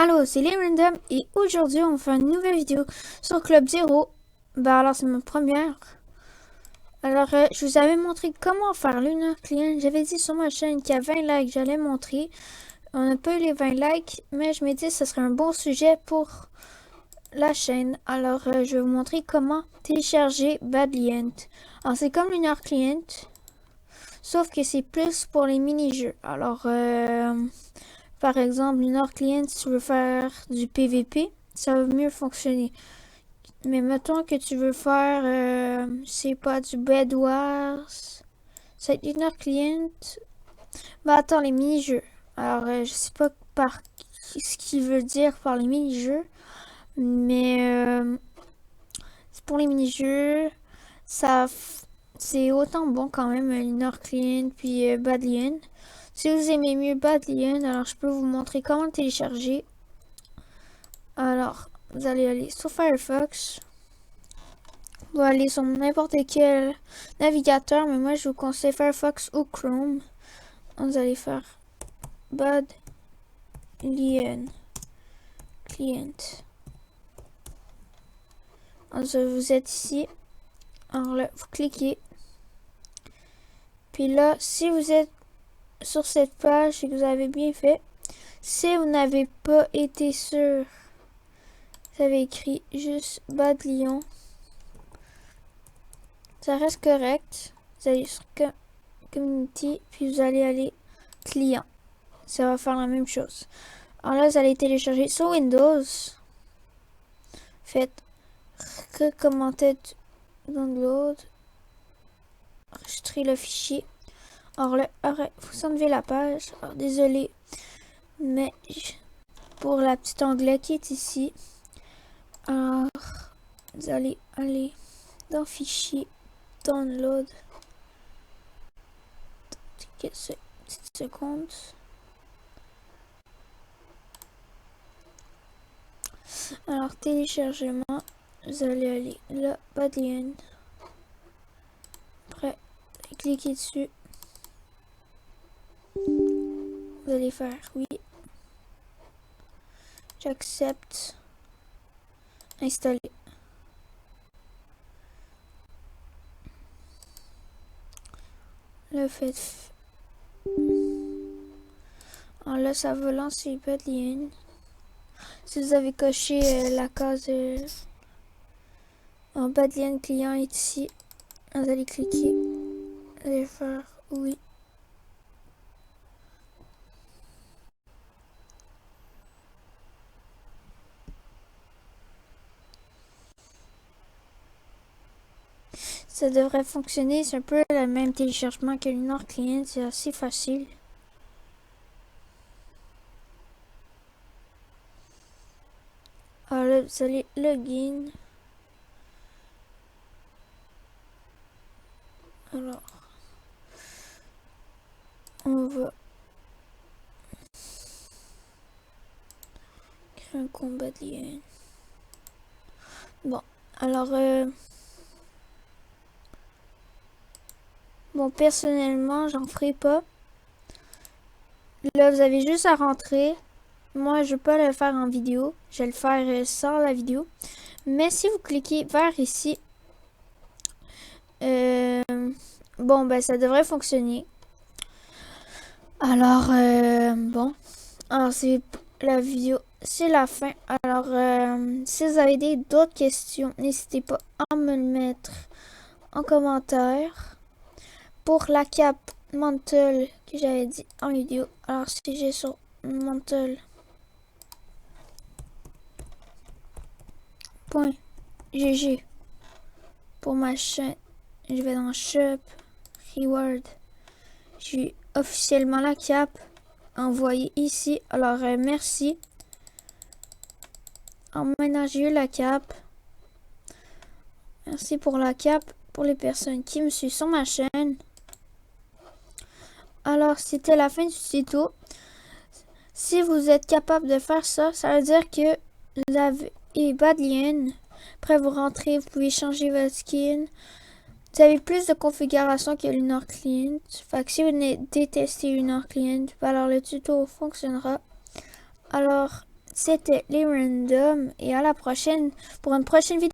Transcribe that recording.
Allô, c'est les Random et aujourd'hui on fait une nouvelle vidéo sur Club Zero. Alors c'est ma première. Je vous avais montré comment faire Lunar Client. J'avais dit sur ma chaîne qu'il y a 20 likes, j'allais montrer. On n'a pas eu les 20 likes, mais je me dis que ce serait un bon sujet pour la chaîne. Je vais vous montrer comment télécharger Badliant. Alors c'est comme Lunar Client, sauf que c'est plus pour les mini-jeux. Par exemple, Lunar Client, si tu veux faire du PVP, ça va mieux fonctionner. Mais mettons que tu veux faire, c'est pas du Bed Wars, c'est Lunar Client. Bah attends, les mini-jeux. Je sais pas par ce qu'il veut dire par les mini-jeux, mais c'est pour les mini-jeux. Ça, c'est autant bon quand même, Lunar Client puis Badlion. Si vous aimez mieux Badlion, alors je peux vous montrer comment le télécharger. Alors, vous allez aller sur Firefox. Vous allez sur n'importe quel navigateur, mais moi je vous conseille Firefox ou Chrome. Vous allez faire Badlion Client. Alors, vous êtes ici. Alors là, vous cliquez. Puis là, si vous êtes sur cette page et que vous avez bien fait, si vous n'avez pas été sûr, vous avez écrit juste Badlion. Ça reste correct. Vous allez sur Community, puis vous allez aller Client. Ça va faire la même chose. Alors là, vous allez télécharger sur Windows. Faites Recommanded Download. Enregistrez le fichier. Alors là, vous enlevez la page. Alors, désolé, mais pour la petite onglet qui est ici. Alors, vous allez aller dans Fichier, Download. Petite seconde. Alors, téléchargement, vous allez aller là, Badlion. Après, cliquez dessus. Vous allez faire oui. J'accepte. Installer. Le fait. Alors là, ça va lancer Badlion. Si vous avez coché la case en Badlion client est ici, vous allez cliquer. Vous allez faire oui. Ça devrait fonctionner. C'est un peu le même téléchargement que Lunar Client. C'est assez facile. Alors là, vous allez login. Alors, on va créer un compte Badlion. Bon, bon, personnellement, j'en ferai pas. Là, vous avez juste à rentrer. Moi, je vais pas le faire en vidéo. Je vais le faire sans la vidéo. Mais si vous cliquez vers ici, bon, ben, ça devrait fonctionner. Bon. Alors, c'est la vidéo. C'est la fin. Si vous avez d'autres questions, n'hésitez pas à me le mettre en commentaire. Pour la cape Mantle que j'avais dit en vidéo. Alors, si j'ai sur mantle.gg pour ma chaîne, je vais dans Shop, Reward. J'ai officiellement la cape envoyée ici. Merci. Maintenant, j'ai eu la cape. Merci pour la cape pour les personnes qui me suivent sur ma chaîne. Alors, c'était la fin du tuto. Si vous êtes capable de faire ça, ça veut dire que vous avez Badlion. Après, vous rentrez, vous pouvez changer votre skin. Vous avez plus de configuration que Lunar Client. Fait que si vous détestez Lunar Client, alors le tuto fonctionnera. Alors, c'était les randoms et à la prochaine pour une prochaine vidéo.